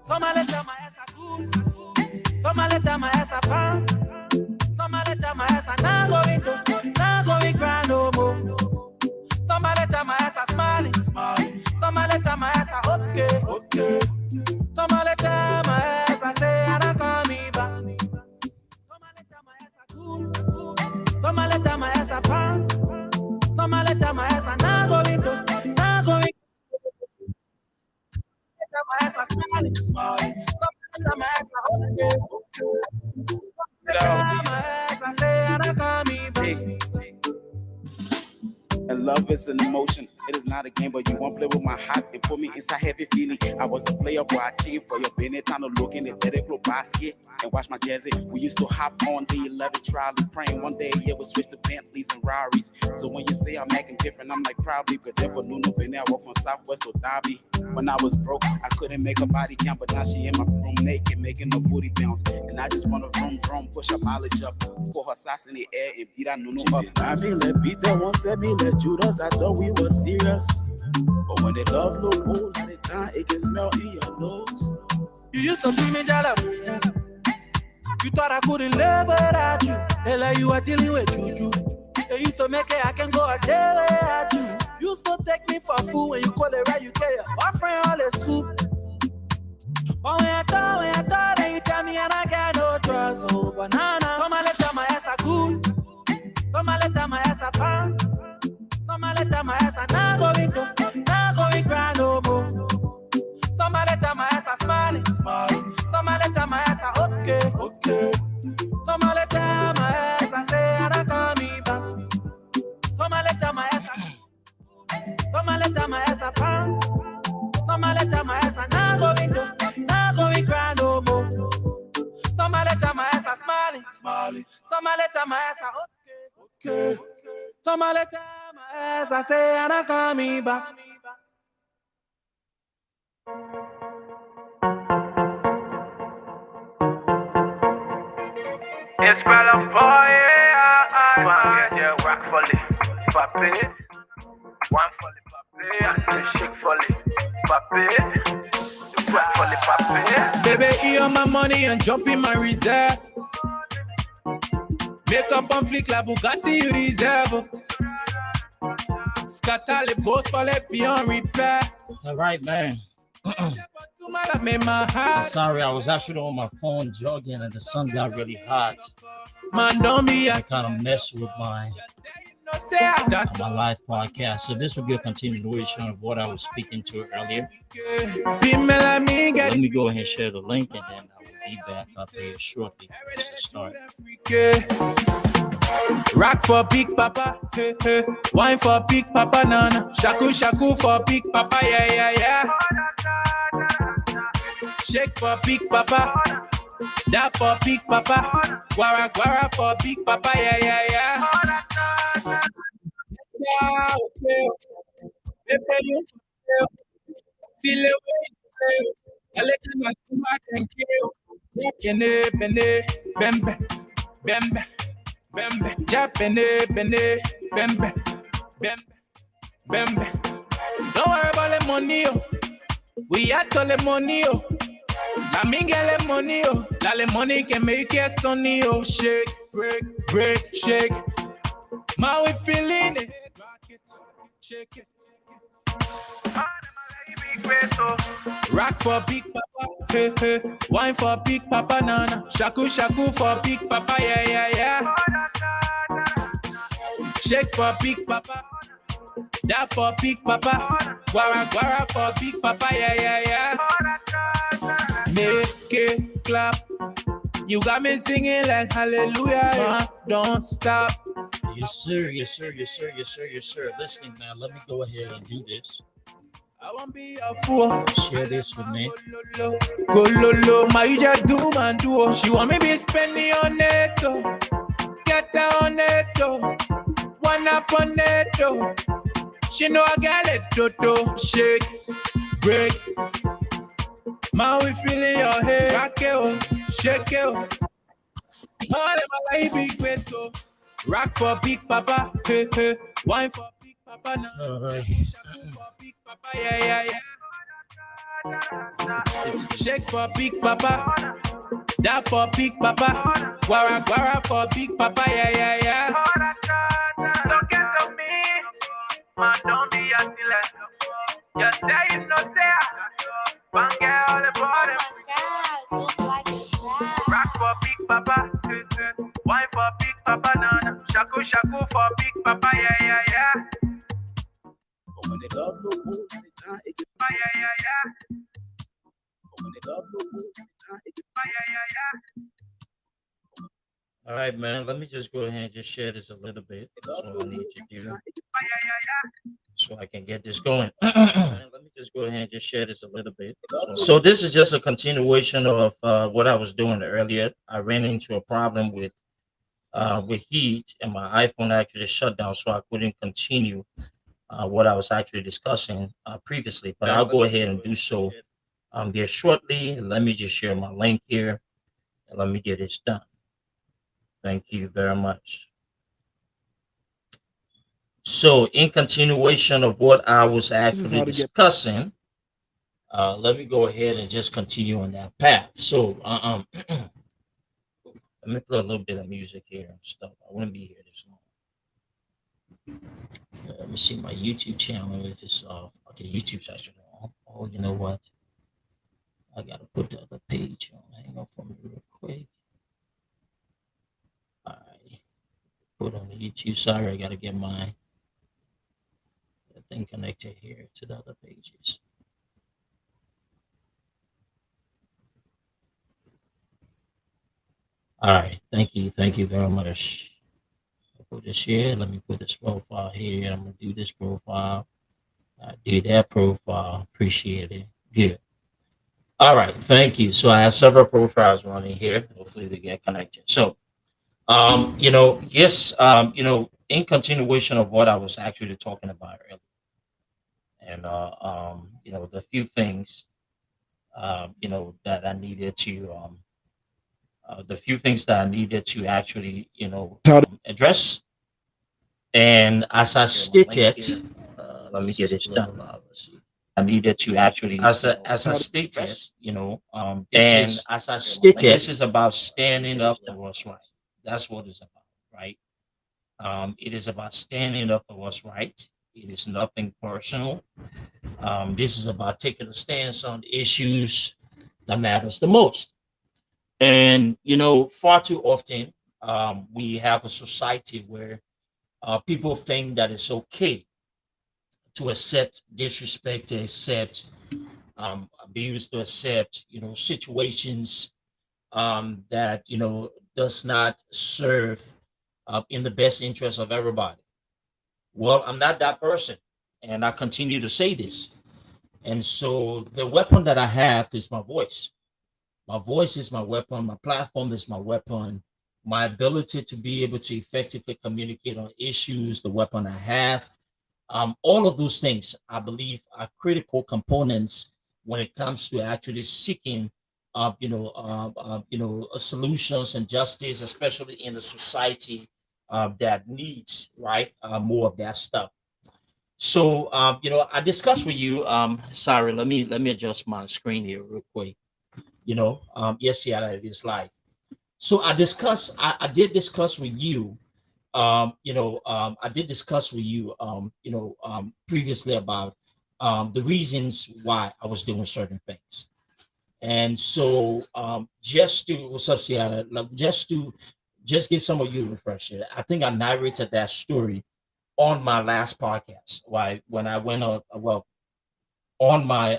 Some letter my ass a good. Some letter my ass a fan. Some letter my ass a not going cry no more. Some letter my ass a smiling. Some letter my ass a okay. Some letter my ass a say I don't call me back. Some letter my ass a good. Some letter my ass a fan. Some letter my ass a not going. My ass a smiling. Some my ass a okay. My ass a say I don't call me back. And love is an emotion. It is not a game, but you won't play with my heart and put me inside heavy feeling. I was a player watching for your Bennett, time to look in the Derrick basket and watch my Jazzy. We used to hop on the 11 trolley, praying one day it would switch to Bentleys and Rarries. So when you say I'm acting different, I'm like probably because never knew no been there. I walk from Southwest to Derby. When I was broke, I couldn't make a body count, but now she in my room naked, making her booty bounce. And I just want to vroom, push her mileage up, pour her sauce in the air and beat that Nunu up. I mean, let Peter won't set me, let Judas, I thought we were serious. But when they love look old at the time, it can smell in your nose. You used to be me jealous. You thought I couldn't live without you. Hell, you were dealing with juju. They used to make it, I can go a day without you. Used to take me for a fool when you call it right, you care your boyfriend all the soup. But when I thought, then you tell me and I got no trust. Oh, banana. Some letter my ass a good. Some letter my ass a fan. Some letter my ass a not going cry no more. Some letter my ass a smiling. Some letter my ass a okay. Some letter my ass a say I don't call me back. Some letter my ass a. Some letter my ass a fan. Some letter my ass a not going cry no more. Some letter my ass a smiling. Some letter my ass a okay. Some letter my ass a say and I call me back. It's spell a boy, yeah, rock fully, papi. One fully, papi. I say shake fully, papi. Rock fully, papi. Baby, eat my money and jump in my reserve. Make up on flick la Bugatti you reserve. Scatter les boss for les beyond repair. All right, man. I'm sorry, I was actually on my phone jogging and the sun got really hot. Man, don't be I kind of messed with my live podcast. So this will be a continuation of what I was speaking to earlier. Let me go ahead and share the link and then I will be back up here shortly. Let's start. Rock for big papa, wine for big papa, nana. Shaku for big papa, yeah. Shake for big papa, that for big papa. Guara for big papa, yeah. Bembe, Japene, bene, bembe. Don't worry about the money, oh. We had all the money, oh. La minga le money, oh. La le money can make it sunny, oh. Shake, break, shake. Ma we feeling it. Rock it, shake it. Rock for big papa, wine for big papa, nana. Shaku for big papa, yeah. Shake for big papa, that for big papa. Guara for big papa, yeah. Make it clap. You got me singing like hallelujah. Don't stop. Yes, sir. Listening, man. Let me go ahead and do this. I won't be a fool. Share this with me. Go lolo, my you just do man do. She want me be spending on it, oh. Get her on it, oh. One up on it, oh. She know I got it, toto. Shake, break. Man, we feeling your head. Rock it, oh. Shake it, oh. All of my life big weight, oh. Rock for big papa, wine for big papa now. All right. Yeah. Shake for big papa, that for big papa, guara guara for big papa, yeah. Don't get to me, man, don't be a silly. Just say you no say, bang all the bottom. Rock for big papa, wine for big papa, nana. Shaku shaku for big papa, yeah. But when they love no more, it gets Yeah. but when they love no more, it gets All right, man. Let me just go ahead and just share this a little bit. That's all I need to do so I can get this going. Let me just go ahead and just share this a little bit. So this is just a continuation of what I was doing earlier. I ran into a problem with heat, and my iPhone actually shut down, so I couldn't continue what I was actually discussing previously. But I'll go ahead and do so here shortly. Let me just share my link here, and let me get this done. Thank you very much. So, in continuation of what I was actually discussing, let me go ahead and just continue on that path. So, let me play a little bit of music here and stuff. I wouldn't be here this long. Let me see my YouTube channel if it's off. Okay, YouTube's actually on. Oh, you know what? I gotta put the other page on. Hang on for me real quick. All right, put on the YouTube. Sorry, I gotta get my thing connected here to the other pages. All right, thank you very much. I'll put this here. Let me put this profile here. I'm gonna do this profile. Do that profile. Appreciate it. Good. All right, thank you. So I have several profiles running here. Hopefully they get connected. So, yes, in continuation of what I was actually talking about earlier, and the few things, that I needed to, the few things that I needed to actually, address. And as I stated, let me get this done. I needed to actually, as I stated, this is about standing up for what's right. That's what it's about, right? It is about standing up for what's right. It is nothing personal. This is about taking a stance on issues that matters the most. And far too often, we have a society where people think that it's okay to accept disrespect, to accept abuse, to accept situations that does not serve in the best interest of everybody. Well, I'm not that person, and I continue to say this. And so the weapon that I have is my voice. My voice is my weapon. My platform is my weapon. My ability to be able to effectively communicate on issues, the weapon I have. All of those things, I believe, are critical components when it comes to actually seeking, solutions and justice, especially in the society that needs more of that stuff. So, I discussed with you. Sorry, let me adjust my screen here real quick. Yes, yeah, it is live. So I did discuss with you. I did discuss with you, previously about the reasons why I was doing certain things. And so, just to what's up, Seattle? Just give some of you a refresher. I think I narrated that story on my last podcast. Why when I went on, on my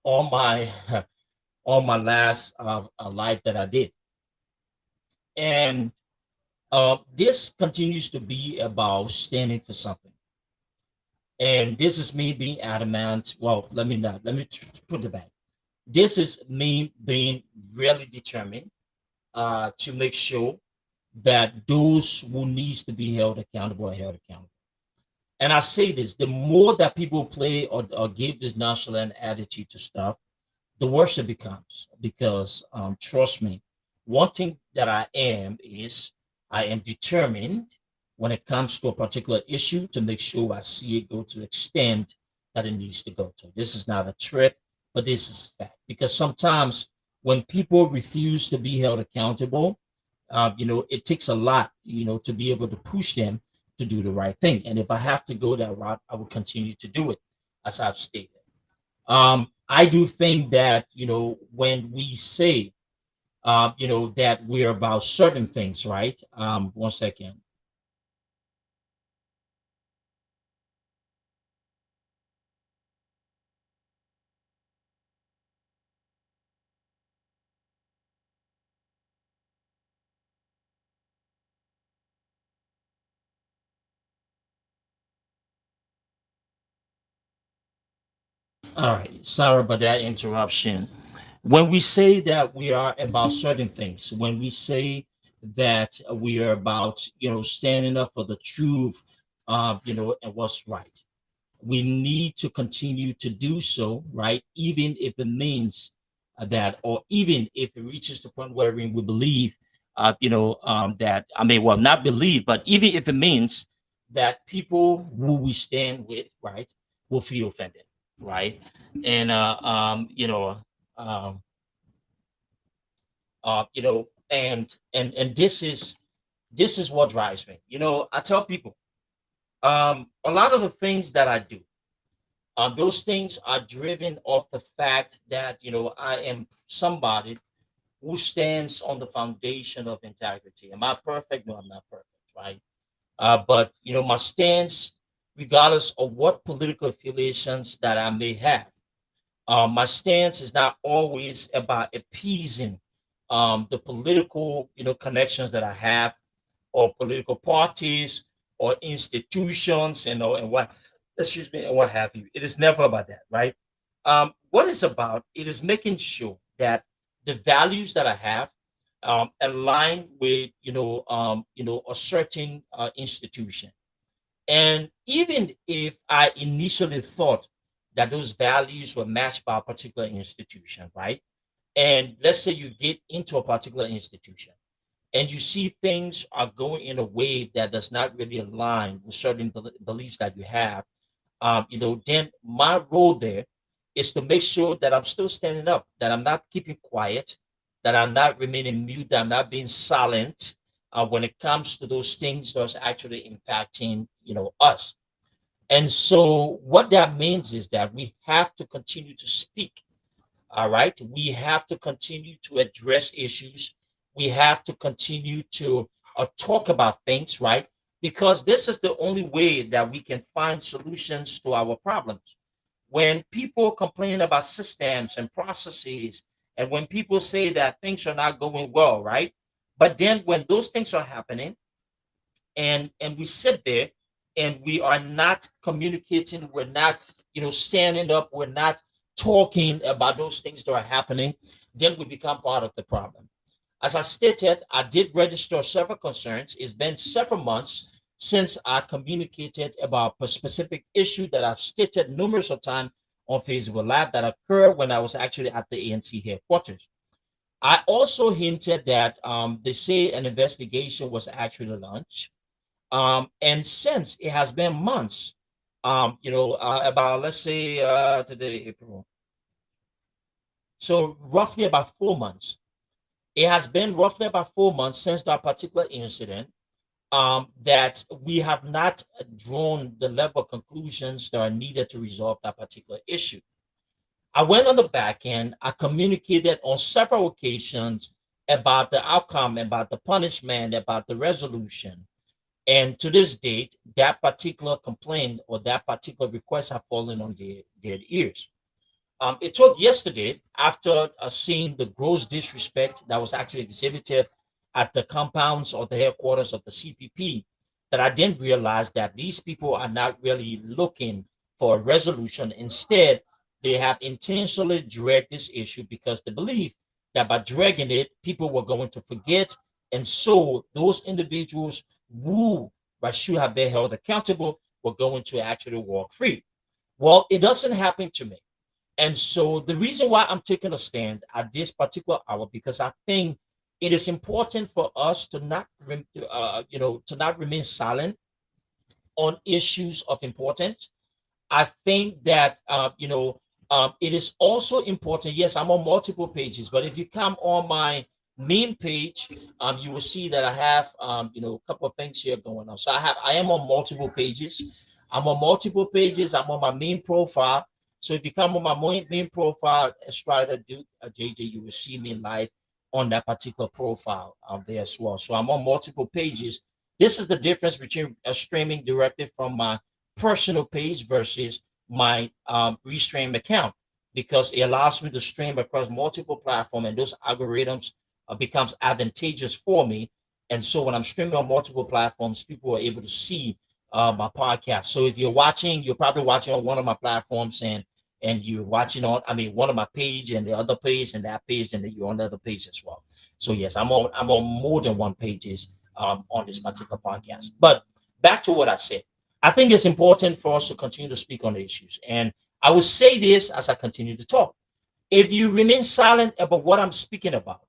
on my on my last live that I did. And this continues to be about standing for something. And this is me being adamant. Well, let me put it back. This is me being really determined to make sure that those who needs to be held accountable are held accountable. And I say this, the more that people play or give this nonchalant attitude to stuff, the worse it becomes. Because trust me, one thing that I am determined when it comes to a particular issue to make sure I see it go to extent that it needs to go to. This is not a trip, but this is fact. Because sometimes when people refuse to be held accountable, it takes a lot, to be able to push them to do the right thing. And if I have to go that route, I will continue to do it, as I've stated. I do think that, when we say, that we're about certain things, right? One second. All right, sorry about that interruption. When we say that we are about certain things, when we say that we are about, standing up for the truth, and what's right, we need to continue to do so, right? Even if it means that, or even if it reaches the point where we believe, that, I mean, well, not believe, but even if it means that people who we stand with, right, will feel offended, right? And, um, and this is what drives me. I tell people, a lot of the things that I do, those things are driven off the fact that, I am somebody who stands on the foundation of integrity. Am I perfect? No, I'm not perfect, right? But my stance, regardless of what political affiliations that I may have, my stance is not always about appeasing the political, connections that I have, or political parties, or institutions, and what, excuse me, and what have you. It is never about that, right? What it's about, it is making sure that the values that I have, align with, a certain institution. And even if I initially thought that those values were matched by a particular institution, right? And let's say you get into a particular institution and you see things are going in a way that does not really align with certain beliefs that you have, then my role there is to make sure that I'm still standing up, that I'm not keeping quiet, that I'm not remaining mute, that I'm not being silent, when it comes to those things that's actually impacting, us. And so what that means is that we have to continue to speak. All right. We have to continue to address issues. We have to continue to talk about things, right? Because this is the only way that we can find solutions to our problems. When people complain about systems and processes, and when people say that things are not going well, right? But then when those things are happening, and we sit there and we are not communicating, we're not, standing up, we're not talking about those things that are happening, then we become part of the problem. As I stated, I did register several concerns. It's been several months since I communicated about a specific issue that I've stated numerous of times on Facebook Live that occurred when I was actually at the ANC headquarters. I also hinted that, they say an investigation was actually launched. And since it has been months, about, let's say, today, April. So roughly about 4 months. It has been roughly about 4 months since that particular incident, that we have not drawn the level of conclusions that are needed to resolve that particular issue. I went on the back end. I communicated on several occasions about the outcome, about the punishment, about the resolution. And to this date, that particular complaint or that particular request have fallen on their ears. It took yesterday, after seeing the gross disrespect that was actually exhibited at the compounds or the headquarters of the CPP, that I didn't realize that these people are not really looking for a resolution. Instead, they have intentionally dragged this issue because they believe that by dragging it, people were going to forget. And so those individuals who should have been held accountable were going to actually walk free. Well, it doesn't happen to me. And so the reason why I'm taking a stand at this particular hour, because I think it is important for us to not, to not remain silent on issues of importance. I think that it is also important. Yes, I'm on multiple pages, but if you come on my main page, you will see that I have a couple of things here going on. So I am on multiple pages. I'm on multiple pages. I'm on my main profile. So if you come on my main profile, Strider Duke JJ, you will see me live on that particular profile there as well. So I'm on multiple pages. This is the difference between a streaming directly from my personal page versus my Restream account, because it allows me to stream across multiple platforms, and those algorithms becomes advantageous for me. And so when I'm streaming on multiple platforms, people are able to see my podcast. So if you're watching, you're probably watching on one of my platforms, and you're watching on, I mean, one of my page and the other page and that page, and then you're on the other page as well. So yes, I'm on more than one pages on this particular podcast. But back to what I said. I think it's important for us to continue to speak on the issues. And I will say this as I continue to talk. If you remain silent about what I'm speaking about,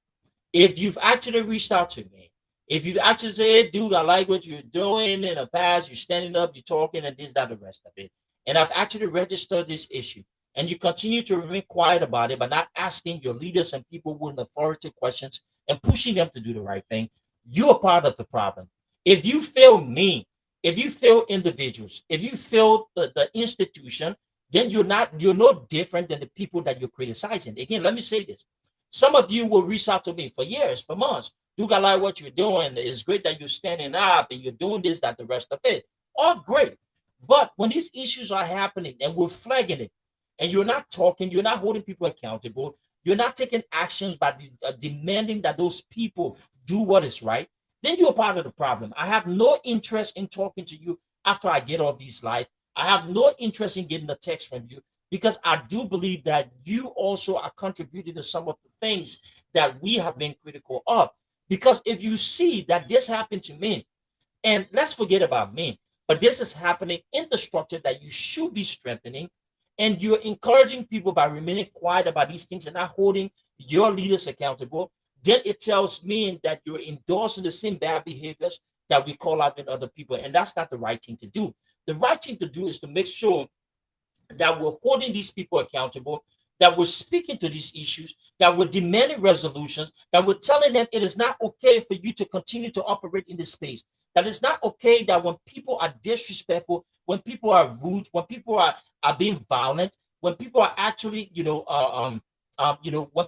if you've actually reached out to me, if you actually said, dude, I like what you're doing in the past, you're standing up, you're talking, and this, that, the rest of it, and I've actually registered this issue, and you continue to remain quiet about it, but not asking your leaders and people with authority questions and pushing them to do the right thing, you're part of the problem. If you fail me, if you fail individuals, if you fail the institution, then you're no different than the people that you're criticizing. Again, let me say this. Some of you will reach out to me for years, for months. Duke, I like what you're doing. It's great that you're standing up and you're doing this, that, the rest of it. All great. But when these issues are happening and we're flagging it, and you're not talking, you're not holding people accountable, you're not taking actions by demanding that those people do what is right, then you're part of the problem. I have no interest in talking to you after I get off these live. I have no interest in getting a text from you, because I do believe that you also are contributing to some of the things that we have been critical of. Because if you see that this happened to me, and let's forget about me, but this is happening in the structure that you should be strengthening, and you're encouraging people by remaining quiet about these things and not holding your leaders accountable, then it tells me that you're endorsing the same bad behaviors that we call out in other people. And that's not the right thing to do. The right thing to do is to make sure that we're holding these people accountable, that we're speaking to these issues, that we're demanding resolutions, that we're telling them it is not okay for you to continue to operate in this space, that it's not okay that when people are disrespectful, when people are rude, when people are being violent, when people are actually, when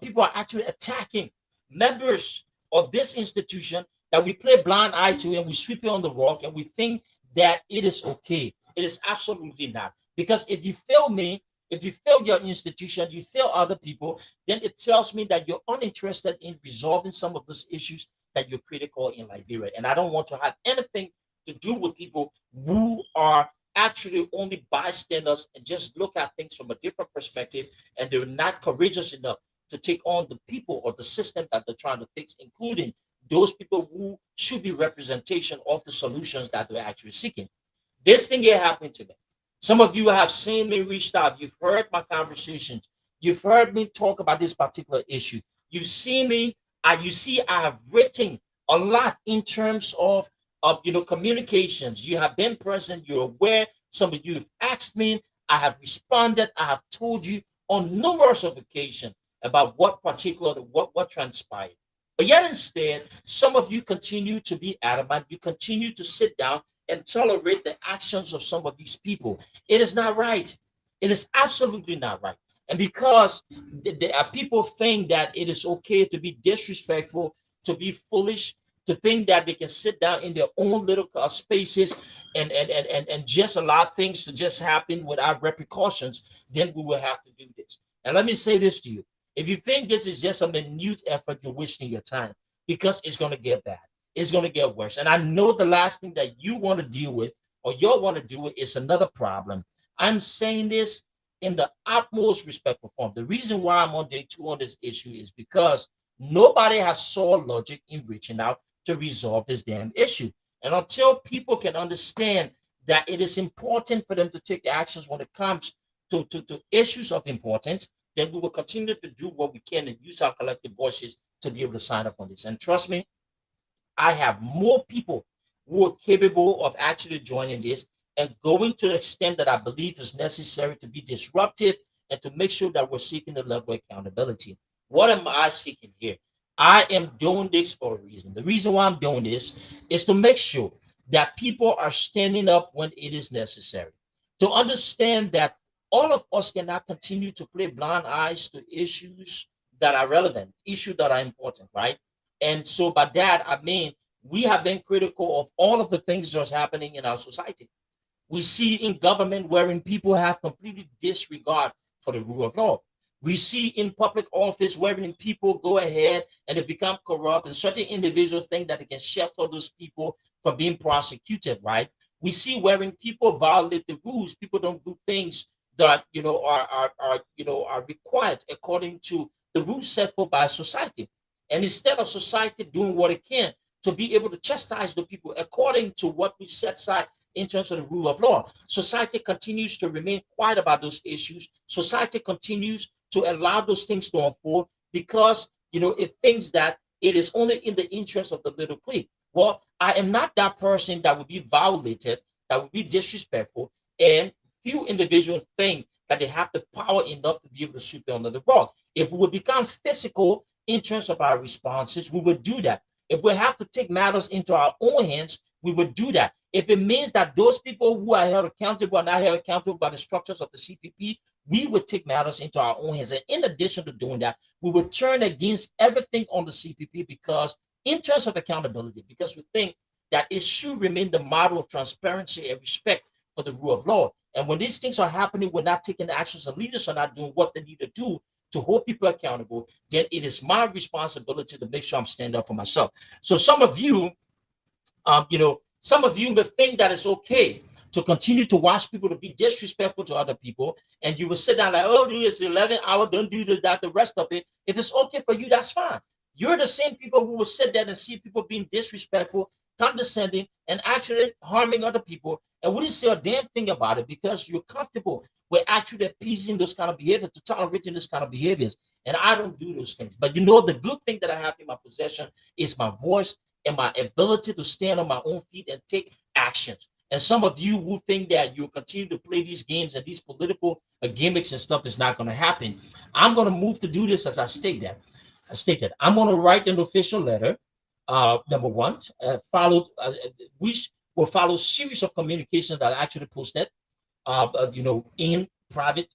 people are actually attacking members of this institution, that we play blind eye to and we sweep it on the rug and we think that it is okay. It is absolutely not. Because if you fail me, if you fail your institution, you fail other people, then it tells me that you're uninterested in resolving some of those issues that you're critical in Liberia. And I don't want to have anything to do with people who are actually only bystanders and just look at things from a different perspective, and they're not courageous enough to take on the people or the system that they're trying to fix, including those people who should be representation of the solutions that they're actually seeking. This thing here happened to me. Some of you have seen me reached out. You've heard my conversations. You've heard me talk about this particular issue. You see me. I have written a lot in terms of communications. You have been present. You're aware. Some of you have asked me. I have responded. I have told you on numerous of occasions about what transpired. But yet instead, some of you continue to be adamant. You continue to sit down and tolerate the actions of some of these people. It is not right. It is absolutely not right. And because there are people think that it is okay to be disrespectful, to be foolish, to think that they can sit down in their own little spaces and just allow things to just happen without repercussions, then we will have to do this. And let me say this to you. If you think this is just a minute effort, you're wasting your time, because it's going to get bad. It's going to get worse. And I know the last thing that you want to deal with, or you'll want to deal with, is another problem. I'm saying this in the utmost respectful form. The reason why I'm on day 2 on this issue is because nobody has saw logic in reaching out to resolve this damn issue. And until people can understand that it is important for them to take actions when it comes to issues of importance, then we will continue to do what we can and use our collective voices to be able to sign up on this. And trust me, I have more people who are capable of actually joining this and going to the extent that I believe is necessary to be disruptive and to make sure that we're seeking the level of accountability. What am I seeking here? I am doing this for a reason. The reason why I'm doing this is to make sure that people are standing up when it is necessary, to understand that all of us cannot continue to play blind eyes to issues that are relevant, issues that are important, right? And so by that, I mean, we have been critical of all of the things that's happening in our society. We see in government wherein people have completely disregard for the rule of law. We see in public office wherein people go ahead and they become corrupt, and certain individuals think that they can shelter those people from being prosecuted, right? We see wherein people violate the rules, people don't do things that are required according to the rules set forth by society. And instead of society doing what it can to be able to chastise the people according to what we set aside in terms of the rule of law, society continues to remain quiet about those issues. Society continues to allow those things to unfold because it thinks that it is only in the interest of the little clique. Well, I am not that person that would be violated, that would be disrespectful, and few individuals think that they have the power enough to be able to sweep it under the rug. If we would become physical in terms of our responses, we would do that. If we have to take matters into our own hands, we would do that. If it means that those people who are held accountable are not held accountable by the structures of the CPP, we would take matters into our own hands. And in addition to doing that, we would turn against everything on the CPP because in terms of accountability, because we think that it should remain the model of transparency and respect for the rule of law. And when these things are happening, we're not taking actions, and leaders are not doing what they need to do to hold people accountable, then it is my responsibility to make sure I'm standing up for myself. So some of you, some of you may think that it's okay to continue to watch people to be disrespectful to other people, and you will sit down like, oh, it's 11 hours, don't do this, that, the rest of it. If it's okay for you, that's fine. You're the same people who will sit there and see people being disrespectful, condescending, and actually harming other people, and wouldn't say a damn thing about it because you're comfortable with actually appeasing those kind of behaviors, to tolerating those kind of behaviors. And I don't do those things. But the good thing that I have in my possession is my voice and my ability to stand on my own feet and take actions. And some of you who think that you'll continue to play these games and these political gimmicks and stuff is not going to happen. I'm going to move to do this as I stated. I'm going to write an official letter. Number one, which will follow series of communications that I actually posted, in private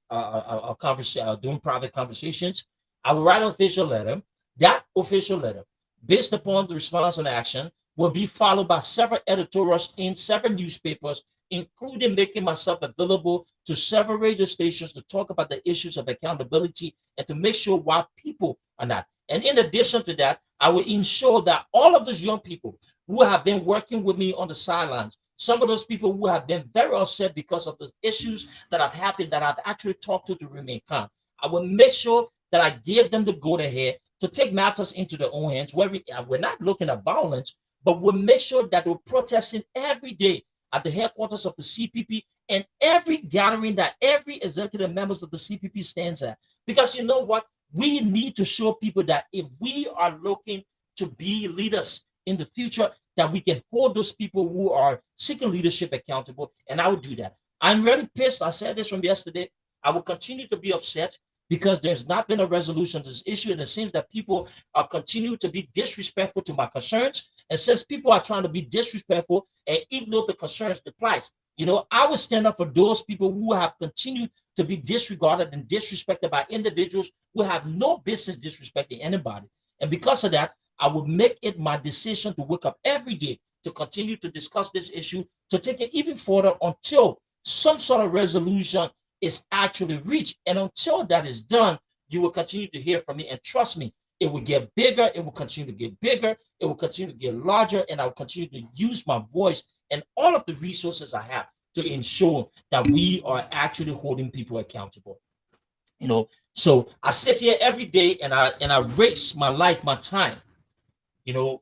doing private conversations. I will write an official letter. That official letter, based upon the response and action, will be followed by several editorials in several newspapers, including making myself available to several radio stations to talk about the issues of accountability and to make sure why people are not. And in addition to that, I will ensure that all of those young people who have been working with me on the sidelines, some of those people who have been very upset because of the issues that have happened, that I've actually talked to remain calm, I will make sure that I give them the go-ahead to take matters into their own hands, where we're not looking at violence, but we'll make sure that we're protesting every day at the headquarters of the CPP and every gathering that every executive members of the CPP stands at. Because you know what? We need to show people that if we are looking to be leaders in the future, that we can hold those people who are seeking leadership accountable. And I will do that. I'm really pissed. I said this from yesterday. I will continue to be upset because there's not been a resolution to this issue. And it seems that people are continuing to be disrespectful to my concerns. And since people are trying to be disrespectful and ignore the concerns applies, I would stand up for those people who have continued to be disregarded and disrespected by individuals who have no business disrespecting anybody. And because of that, I would make it my decision to wake up every day to continue to discuss this issue, to take it even further until some sort of resolution is actually reached. And until that is done, you will continue to hear from me. And trust me, it will get bigger. It will continue to get bigger. It will continue to get larger. And I will continue to use my voice and all of the resources I have to ensure that we are actually holding people accountable. So I sit here every day and I race my life, my time,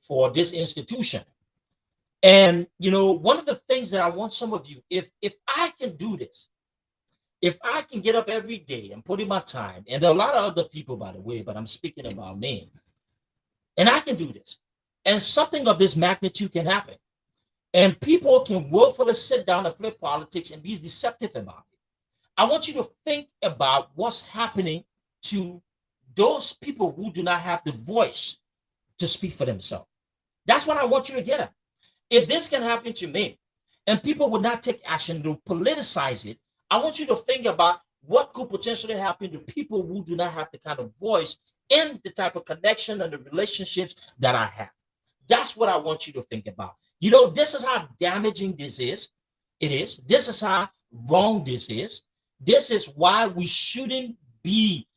for this institution. And one of the things that I want some of you, if I can do this, if I can get up every day and put in my time, and there are a lot of other people, by the way, but I'm speaking about me, and I can do this, and something of this magnitude can happen. And people can willfully sit down and play politics and be deceptive about it. I want you to think about what's happening to those people who do not have the voice to speak for themselves. That's what I want you to get at. If this can happen to me and people would not take action to politicize it, I want you to think about what could potentially happen to people who do not have the kind of voice and the type of connection and the relationships that I have. That's what I want you to think about. You know, this is how damaging this is. It is. This is how wrong this is. This is why we shouldn't be,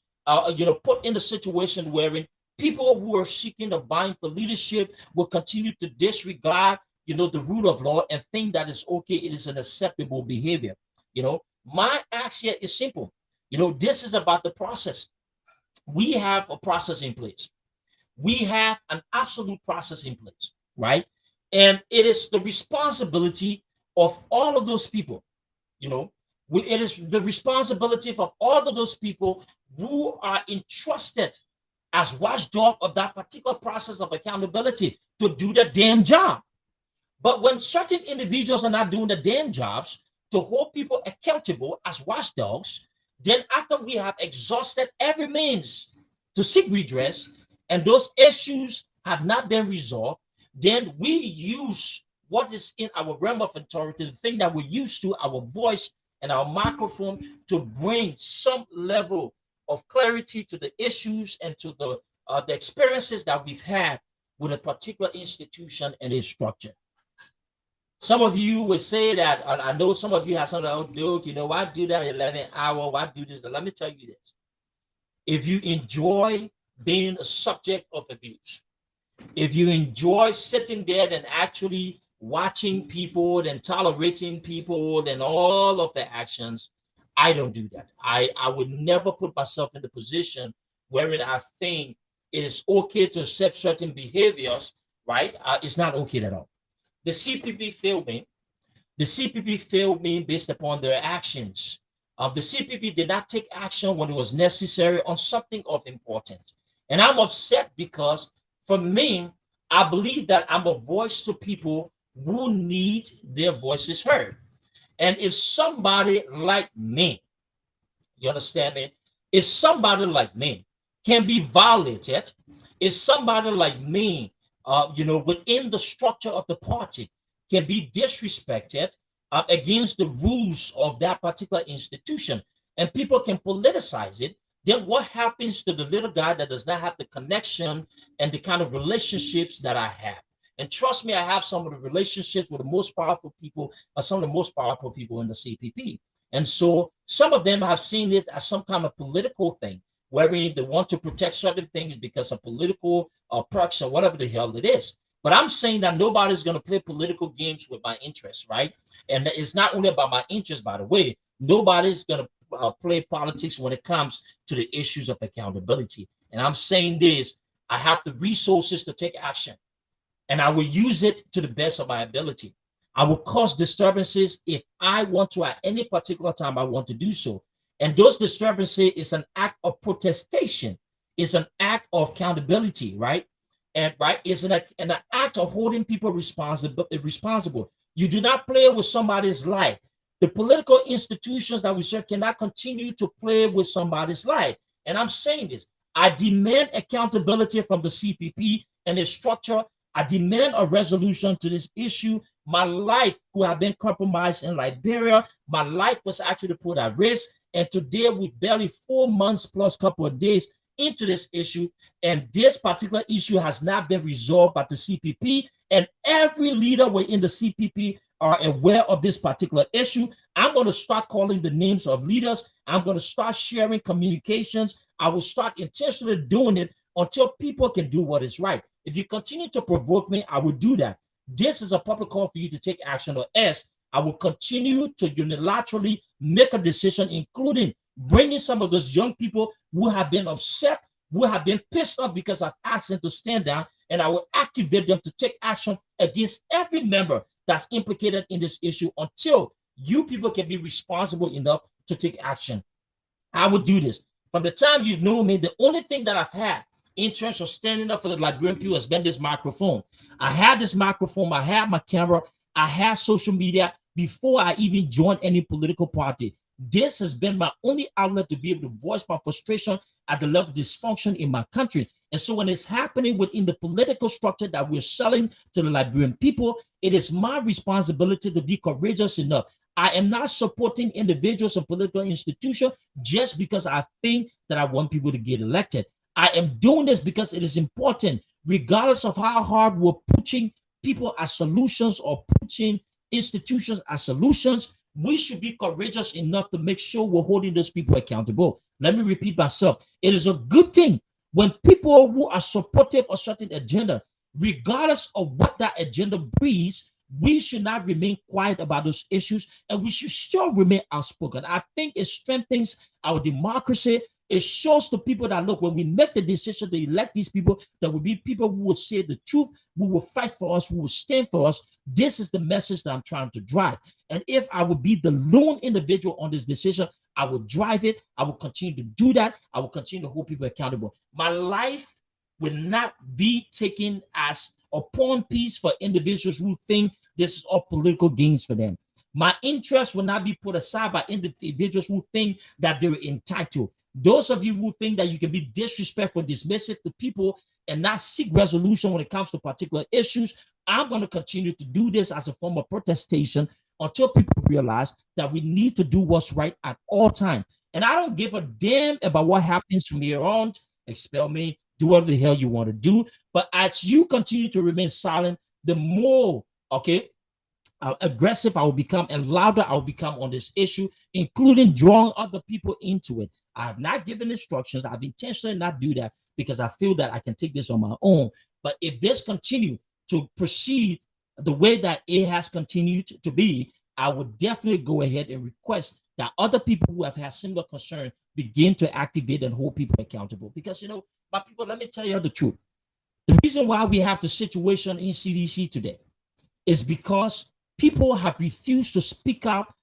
put in a situation wherein people who are seeking to vying for leadership will continue to disregard, the rule of law and think that it's okay. It is an acceptable behavior. My ask here is simple. This is about the process. We have a process in place. We have an absolute process in place, right? And it is the responsibility of all of those people, it is the responsibility of all of those people who are entrusted as watchdog of that particular process of accountability to do the damn job. But when certain individuals are not doing the damn jobs to hold people accountable as watchdogs, then after we have exhausted every means to seek redress and those issues have not been resolved, then we use what is in our realm of authority, the thing that we're used to, our voice and our microphone, to bring some level of clarity to the issues and to the experiences that we've had with a particular institution and its structure. Some of you would say that, I know some of you have something, oh, dude, why do that at 11 hour? Why do this? Let me tell you this. If you enjoy being a subject of abuse, if you enjoy sitting there and actually watching people and tolerating people and all of their actions, I don't do that. I would never put myself in the position wherein I think it is okay to accept certain behaviors, right? It's not okay at all. The CPP failed me. The CPP failed me based upon their actions. The CPP did not take action when it was necessary on something of importance. And I'm upset because for me, I believe that I'm a voice to people who need their voices heard. And if somebody like me, you understand me? If somebody like me can be violated, if somebody like me, within the structure of the party can be disrespected against the rules of that particular institution, and people can politicize it, then what happens to the little guy that does not have the connection and the kind of relationships that I have? And trust me, I have some of the relationships with the most powerful people, or some of the most powerful people in the CPP. And so some of them have seen this as some kind of political thing, wherein they want to protect certain things because of political perks or whatever the hell it is. But I'm saying that nobody's going to play political games with my interests, right? And it's not only about my interests, by the way. Nobody's going to play politics when it comes to the issues of accountability. And I'm saying this, I have the resources to take action, and I will use it to the best of my ability. I will cause disturbances if I want to at any particular time I want to do so. And those disturbances is an act of protestation. It's an act of accountability, right? And right, it's an act of holding people responsible. You do not play with somebody's life. The political institutions that we serve cannot continue to play with somebody's life. And I'm saying this. I demand accountability from the CPP and its structure. I demand a resolution to this issue. My life could have been compromised in Liberia. My life was actually put at risk. And today, with barely 4 months plus couple of days into this issue, and this particular issue has not been resolved by the CPP, and every leader within the CPP are aware of this particular issue. I'm going to start calling the names of leaders. I'm going to start sharing communications. I will start intentionally doing it until people can do what is right. If you continue to provoke me, I will do that. This is a public call for you to take action, or else I will continue to unilaterally make a decision, including bringing some of those young people who have been upset, who have been pissed off because I've asked them to stand down, and I will activate them to take action against every member that's implicated in this issue until you people can be responsible enough to take action. I will do this. From the time you've known me, the only thing that I've had in terms of standing up for the Liberian people has been this microphone. I had this microphone, I had my camera. I had social media before I even joined any political party. This has been my only outlet to be able to voice my frustration at the level of dysfunction in my country. And so when it's happening within the political structure that we're selling to the Liberian people, it is my responsibility to be courageous enough. I am not supporting individuals and political institutions just because I think that I want people to get elected. I am doing this because it is important, regardless of how hard we're pushing people as solutions or pushing institutions as solutions. We should be courageous enough to make sure we're holding those people accountable. Let me repeat myself. It is a good thing when people who are supportive of certain agenda, regardless of what that agenda breeds, we should not remain quiet about those issues, and we should still remain outspoken. I think it strengthens our democracy. It shows to people that, look, when we make the decision to elect these people, there will be people who will say the truth, who will fight for us, who will stand for us. This is the message that I'm trying to drive. And if I would be the lone individual on this decision, I will drive it. I will continue to do that. I will continue to hold people accountable. My life will not be taken as a pawn piece for individuals who think this is all political gains for them. My interest will not be put aside by individuals who think that they're entitled. Those of you who think that you can be disrespectful, dismissive to people and not seek resolution when it comes to particular issues, I'm going to continue to do this as a form of protestation until people realize that we need to do what's right at all times. And I don't give a damn about what happens from here on. Expel me, do whatever the hell you want to do. But as you continue to remain silent, the more, aggressive I will become and louder I will become on this issue, including drawing other people into it. I have not given instructions. I've intentionally not do that because I feel that I can take this on my own. But if this continue to proceed the way that it has continued to be, I would definitely go ahead and request that other people who have had similar concern begin to activate and hold people accountable. Because, my people, let me tell you the truth. The reason why we have the situation in CDC today is because people have refused to speak up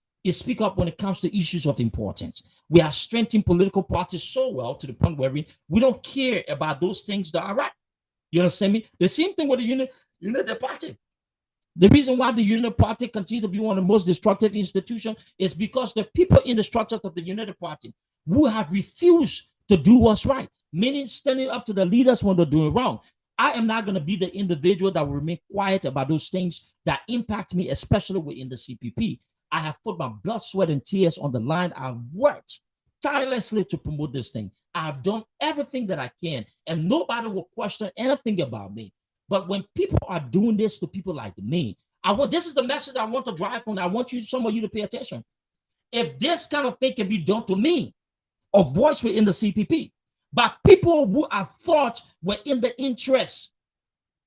when it comes to issues of importance. We are strengthening political parties so well to the point where we don't care about those things that are right. You understand me? The same thing with the United Party. The reason why the United Party continues to be one of the most destructive institutions is because the people in the structures of the United Party who have refused to do what's right, meaning standing up to the leaders when they're doing wrong. I am not going to be the individual that will remain quiet about those things that impact me, especially within the CPP. I have put my blood, sweat, and tears on the line. I've worked tirelessly to promote this thing. I have done everything that I can, and nobody will question anything about me. But when people are doing this to people like me, this is the message I want to drive home. I want some of you to pay attention. If this kind of thing can be done to me, a voice within the CPP, by people who I thought were in the interest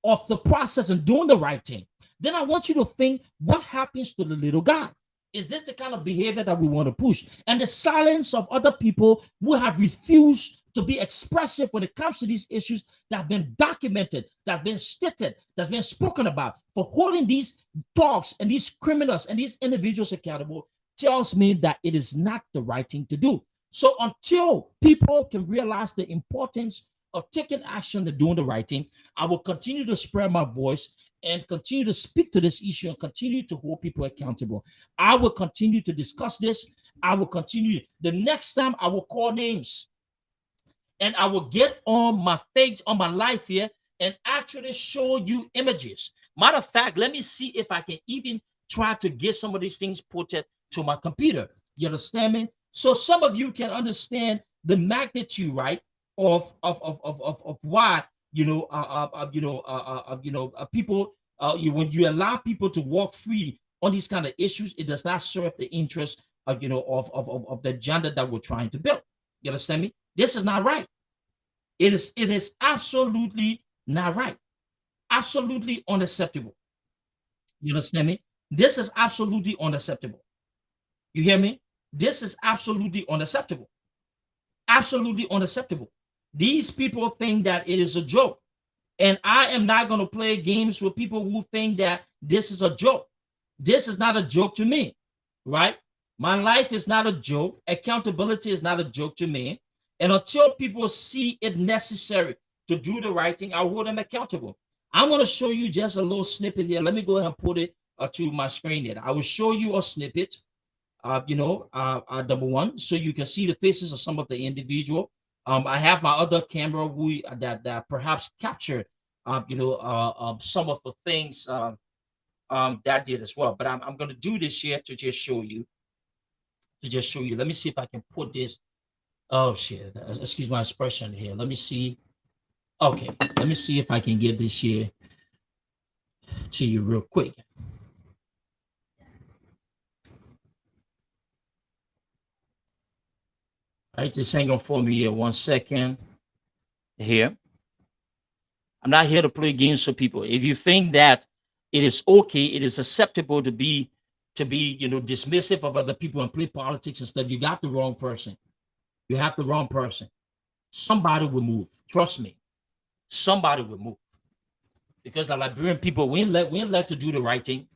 of the process and doing the right thing, then I want you to think, what happens to the little guy? Is this the kind of behavior that we want to push? And the silence of other people who have refused to be expressive when it comes to these issues that have been documented, that have been stated, that's been spoken about, for holding these dogs and these criminals and these individuals accountable, tells me that it is not the right thing to do. So until people can realize the importance of taking action and doing the right thing, I will continue to spread my voice and continue to speak to this issue and continue to hold people accountable. I will continue to discuss this. I will continue. The next time I will call names and I will get on my face, on my life here, and actually show you images. Matter of fact, let me see if I can even try to get some of these things put to my computer. You understand me? So some of you can understand the magnitude, right, of why people when you allow people to walk free on these kind of issues, it does not serve the interest of the agenda that we're trying to build. You understand me? This is not right. It is absolutely not right. Absolutely unacceptable. You understand me? This is absolutely unacceptable. You hear me? This is absolutely unacceptable. Absolutely unacceptable. These people think that it is a joke. And I am not going to play games with people who think that this is a joke. This is not a joke to me, right? My life is not a joke. Accountability is not a joke to me. And until people see it necessary to do the right thing, I'll hold them accountable. I'm going to show you just a little snippet here. Let me go ahead and put it to my screen there. I will show you a snippet, number one, so you can see the faces of some of the individual. I have my other camera that perhaps captured, some of the things that did as well. But I'm going to do this here to just show you. Let me see if I can put this. Oh shit! Excuse my expression here. Let me see. Okay, let me see if I can get this here to you real quick. All right, just hang on for me here 1 second. Here, I'm not here to play games for people. If you think that it is okay, it is acceptable to be dismissive of other people and play politics and stuff, you got the wrong person. You have the wrong person. Somebody will move. Trust me. Somebody will move. Because the Liberian people, we ain't like to do the right thing.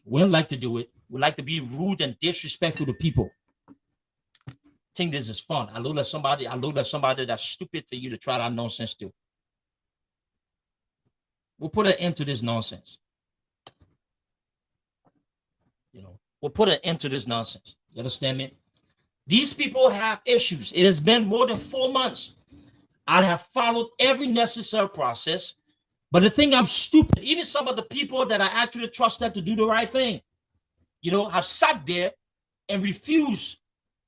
We don't like to do it. We like to be rude and disrespectful to people. Think this is fun. I look at somebody that's stupid for you to try that nonsense to. We'll put an end to this nonsense. We'll put an end to this nonsense. You understand me? These people have issues. It has been more than 4 months. I have followed every necessary process. But the thing, I'm stupid. Even some of the people that I actually trusted to do the right thing, have sat there and refused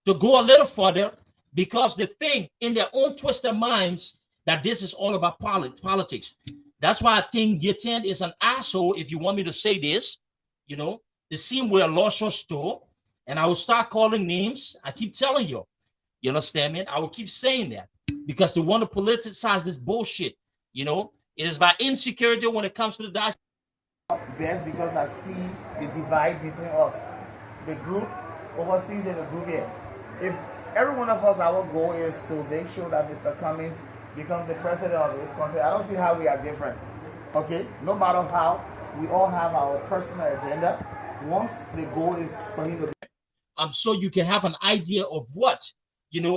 to go a little further because they think in their own twisted minds that this is all about politics. That's why I think Yetan is an asshole, if you want me to say this. The scene where I lost your store, and I will start calling names. I keep telling you. You understand me? I will keep saying that because they want to politicize this bullshit. It is by insecurity when it comes to the dice. Best because I see the divide between us, the group overseas and the group here. If every one of us, our goal is to make sure that Mr. Cummings becomes the president of this country, I don't see how we are different. Okay, no matter how, we all have our personal agenda. Once the goal is for him to be. So you can have an idea of what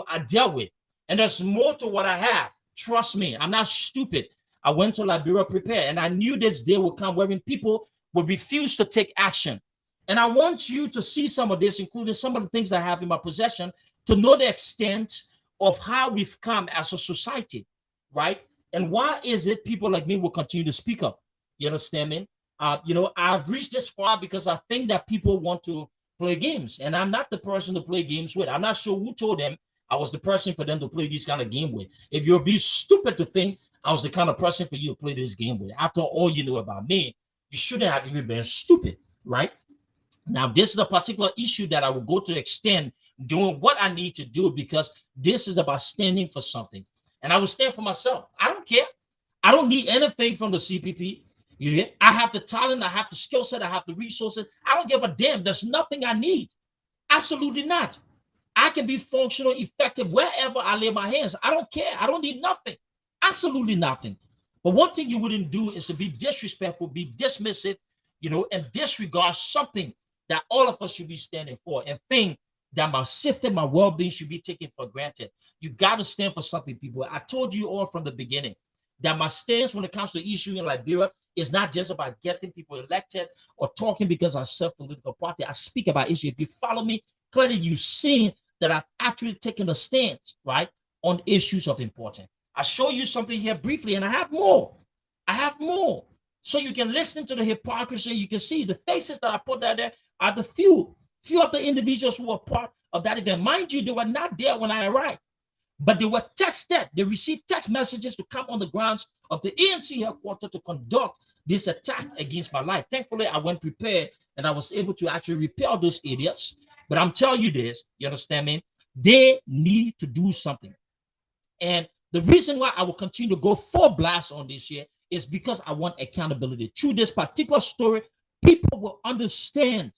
I dealt with, and there's more to what I have. Trust me, I'm not stupid. I went to Liberia prepared, and I knew this day would come wherein people would refuse to take action. And I want you to see some of this, including some of the things I have in my possession, to know the extent of how we've come as a society, right? And why is it people like me will continue to speak up? You understand me? I've reached this far because I think that people want to play games, and I'm not the person to play games with. I'm not sure who told them I was the person for them to play this kind of game with. If you're being stupid to think I was the kind of person for you to play this game with, after all you know about me, you shouldn't have even been stupid, right? Now, this is a particular issue that I will go to extend doing what I need to do because this is about standing for something. And I will stand for myself. I don't care. I don't need anything from the CPP. I have the talent, I have the skill set, I have the resources. I don't give a damn. There's nothing I need. Absolutely not. I can be functional, effective wherever I lay my hands. I don't care. I don't need nothing. Absolutely nothing. But one thing you wouldn't do is to be disrespectful, be dismissive, and disregard something that all of us should be standing for and think that my safety, my well-being should be taken for granted. You got to stand for something, people. I told you all from the beginning that my stance when it comes to issue in Liberia is not just about getting people elected or talking because I serve political party. I speak about issue. If you follow me, clearly you've seen that I've actually taken a stance, right, on issues of importance. I'll show you something here briefly, and I have more. So you can listen to the hypocrisy. You can see the faces that I put out there are the few of the individuals who were part of that event. Mind you, they were not there when I arrived, but they were texted. They received text messages to come on the grounds of the ANC headquarters to conduct this attack against my life. Thankfully, I went prepared and I was able to actually repel those idiots. But I'm telling you this, you understand me? They need to do something. And the reason why I will continue to go full blast on this year is because I want accountability. Through this particular story, people will understand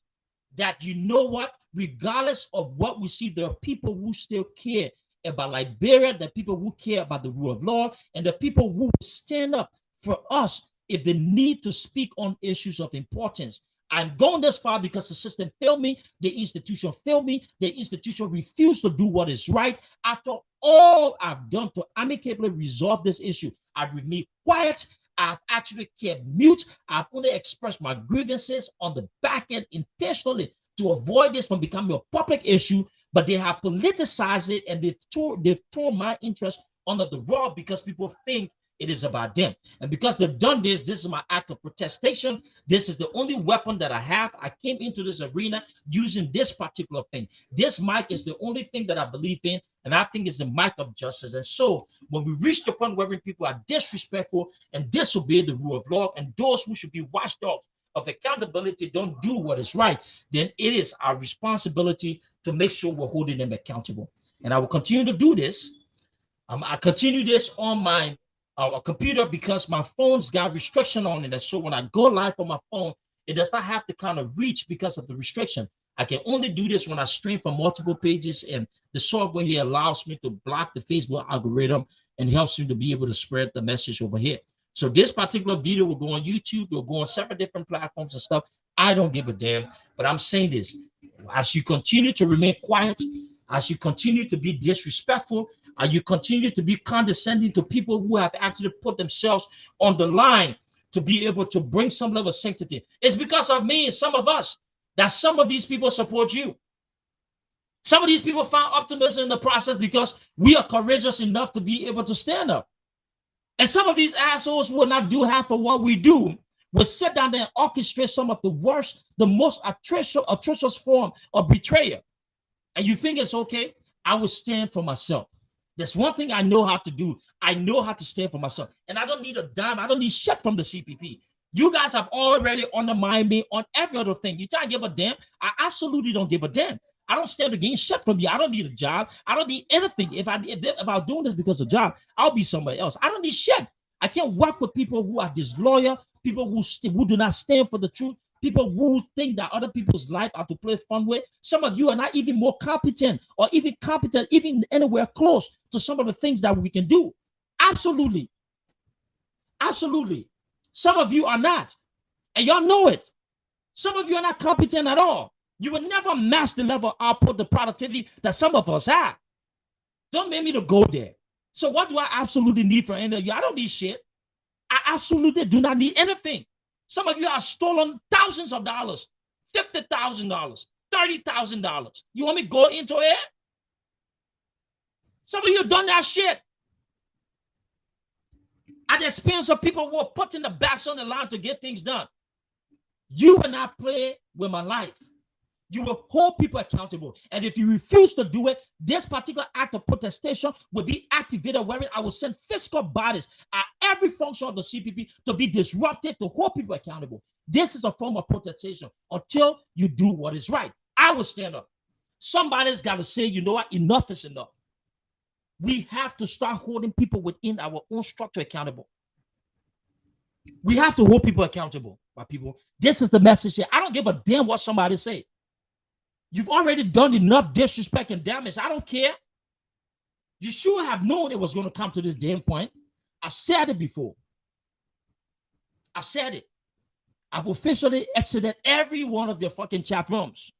that, you know what, regardless of what we see, there are people who still care about Liberia, the people who care about the rule of law, and the people who stand up for us if they need to speak on issues of importance. I'm going this far because the system failed me, the institution failed me, the institution refused to do what is right. After all I've done to amicably resolve this issue, I've remained quiet, I've actually kept mute. I've only expressed my grievances on the back end intentionally to avoid this from becoming a public issue, but they have politicized it and they've torn my interest under the rug because people think it is about them. And because they've done this, this is my act of protestation. This is the only weapon that I have. I came into this arena using this particular thing. This mic is the only thing that I believe in, and I think it's the mic of justice. And so when we reach the point where people are disrespectful and disobey the rule of law, and those who should be watchdogs of accountability don't do what is right, then it is our responsibility to make sure we're holding them accountable. And I will continue to do this. I continue this on my computer because my phone's got restriction on it. And so when I go live on my phone, it does not have to kind of reach because of the restriction. I can only do this when I stream from multiple pages, and the software here allows me to block the Facebook algorithm and helps me to be able to spread the message over here. So this particular video will go on YouTube, will go on several different platforms and stuff. I don't give a damn, but I'm saying this. As you continue to remain quiet, as you continue to be disrespectful, as you continue to be condescending to people who have actually put themselves on the line to be able to bring some level of sanctity, it's because of me and some of us that some of these people support you. Some of these people found optimism in the process because we are courageous enough to be able to stand up. And some of these assholes will not do half of what we do. Will sit down there and orchestrate some of the worst, the most atrocious form of betrayal. And you think it's okay? I will stand for myself. There's one thing I know how to do. I know how to stand for myself. And I don't need a dime. I don't need shit from the CPP. You guys have already undermined me on every other thing. You try to give a damn? I absolutely don't give a damn. I don't stand to gain shit from you. I don't need a job. I don't need anything. If I was doing this because of a job, I'll be somebody else. I don't need shit. I can't work with people who are disloyal, people who do not stand for the truth, people who think that other people's life are to play fun with. Some of you are not even more competent or even competent, even anywhere close to some of the things that we can do. Absolutely. Absolutely. Some of you are not. And y'all know it. Some of you are not competent at all. You will never match the level of output, the productivity that some of us have. Don't make me to go there. So what do I absolutely need for any of you? I don't need shit. I absolutely do not need anything. Some of you have stolen thousands of dollars, $50,000, $30,000. You want me to go into it? Some of you have done that shit at the expense of people who are putting the backs on the line to get things done. You will not play with my life. You will hold people accountable. And if you refuse to do it, this particular act of protestation will be activated wherein I will send fiscal bodies at every function of the CPP to be disrupted, to hold people accountable. This is a form of protestation until you do what is right. I will stand up. Somebody's got to say, you know what, enough is enough. We have to start holding people within our own structure accountable. We have to hold people accountable, my people. This is the message here. I don't give a damn what somebody say. You've already done enough disrespect and damage. I don't care. You should have known it was going to come to this damn point. I've said it before. I've said it. I've officially exited every one of your fucking chat rooms.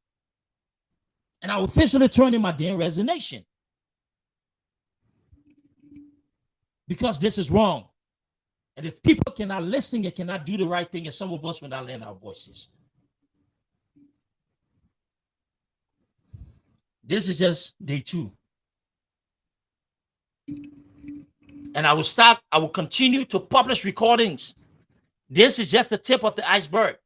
And I officially turned in my damn resignation. Because this is wrong. And if people cannot listen and cannot do the right thing, and some of us will not lend our voices. This is just day 2. And I will continue to publish recordings. This is just the tip of the iceberg.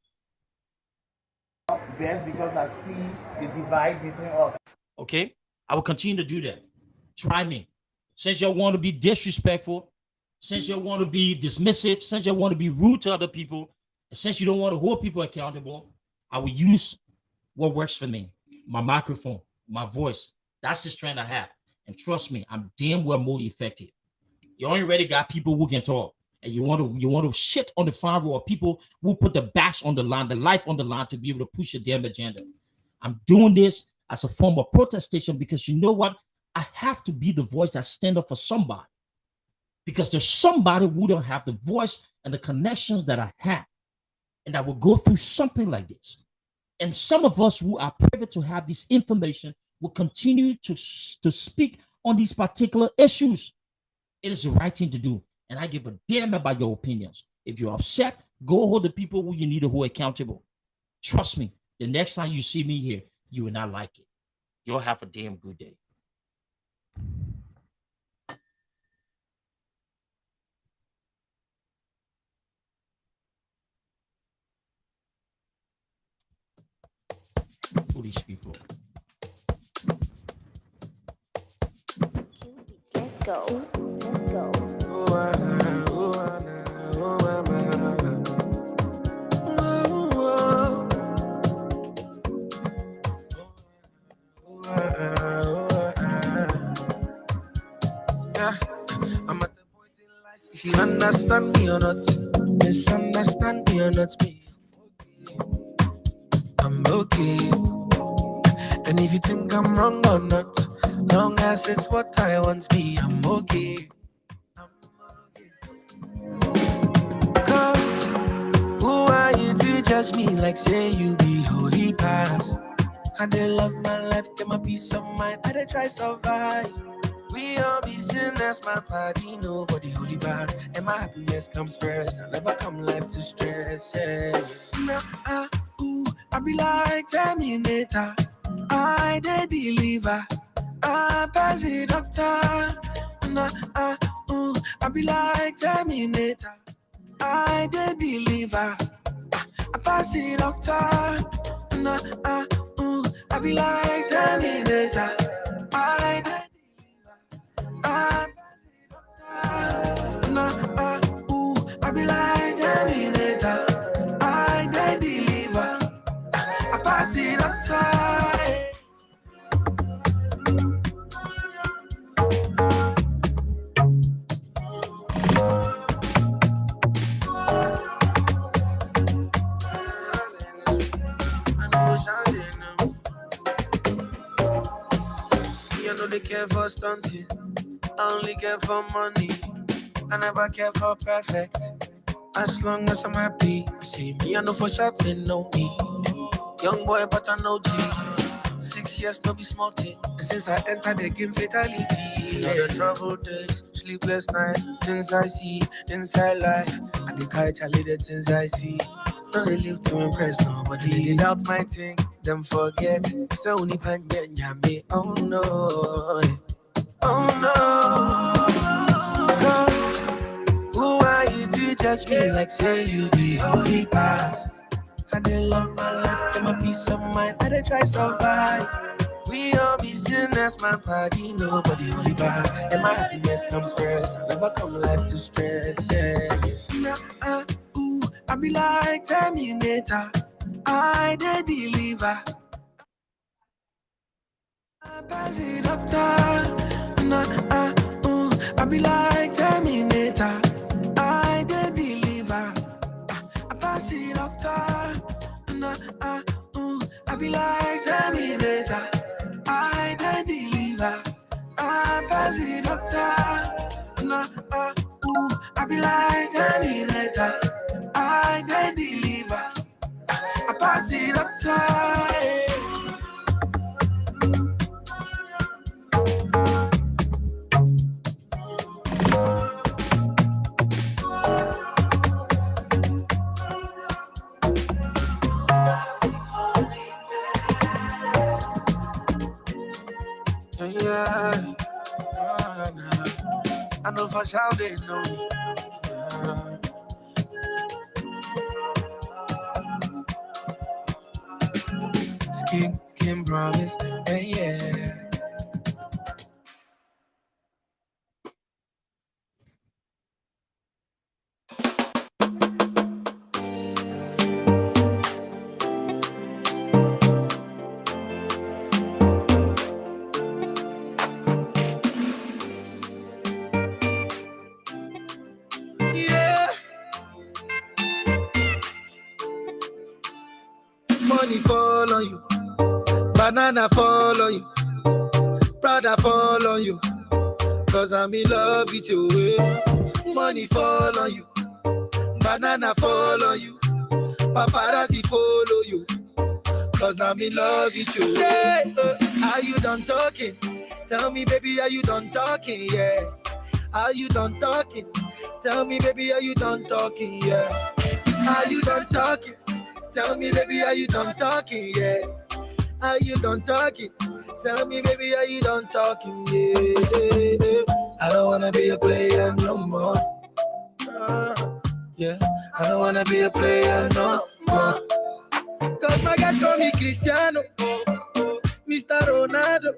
Best because I see the divide between us. Okay? I will continue to do that. Try me. Since you want to be disrespectful, since you want to be dismissive, since you want to be rude to other people, and since you don't want to hold people accountable, I will use what works for me. My microphone, my voice. That's the strength I have. And trust me, I'm damn well more effective. You already got people who can talk. And you want to shit on the farm row of people who put the backs on the line, the life on the line to be able to push a damn agenda. I'm doing this as a form of protestation because you know what? I have to be the voice that stand up for somebody. Because there's somebody who don't have the voice and the connections that I have. And that will go through something like this. And some of us who are privy to have this information will continue to speak on these particular issues. It is the right thing to do. And I give a damn about your opinions. If you're upset, go hold the people who you need to hold accountable. Trust me, the next time you see me here, you will not like it. You'll have a damn good day. To these people. Let's go. Let's go. Yeah, I'm at the point in life. If you understand me or not, misunderstand me or not, me, I'm okay. And if you think I'm wrong or not, long as it's what I want, me, I'm okay. Cause who are you to judge me like say you be holy past? I dey love my life, get my peace of mind, I dey try survive. We all be sinners, my party, nobody holy bad. And my happiness comes first, I never come life to stress, yeah. Nah, I be like Terminator, I dey deliver, I pass the doctor. Nah, I be like Terminator, I dey deliver, I pass the doctor. Nah, I be like Terminator, I dey I be like Terminator, I dey deliver, I pass it up time. You know they care for stunting, I only care for money. I never care for perfect. As long as I'm happy, see me, I know for sure they know me. Young boy, but I know G. 6 years, no be small thing. And since I entered the game, fatality. Yeah. The troubled days, sleepless nights, things I see inside life. I dey catch a little things I see. No, they live to impress nobody. Without my thing, them forget. So only pan me. Oh no, oh no. Who are you to judge me like say you be holy past? I dey love my life, get my peace of mind, I dey try survive. We all be sinners, my party, nobody holy bad. And my happiness comes first, I never come life to stress, yeah. I be like Terminator, I dey deliver, I pass it doctor. I be like Terminator, I dey deliver, I pass it doctor. I be like Terminator, I dey deliver, I pass it doctor. I be like Terminator, I dey deliver, I pass it doctor. Yeah, I know for sure they know me. Skin can promise, yeah. Money fall on you, banana fall on you, Prada fall on you, cause I'm in love with you. Money fall on you, banana fall on you, paparazzi follow you, cause I'm in love with you. Yeah, are you done talking? Tell me, baby, are you done talking? Yeah, are you done talking? Tell me, baby, are you done talking? Yeah. Are you done talking? Tell me, baby, are you done talking? Yeah. Are you done talking? Tell me, baby, are you done talking? Yeah. I don't wanna be a player no more. Yeah. I don't wanna be a player no more. Cause my guys call me Cristiano, Mr. Ronaldo.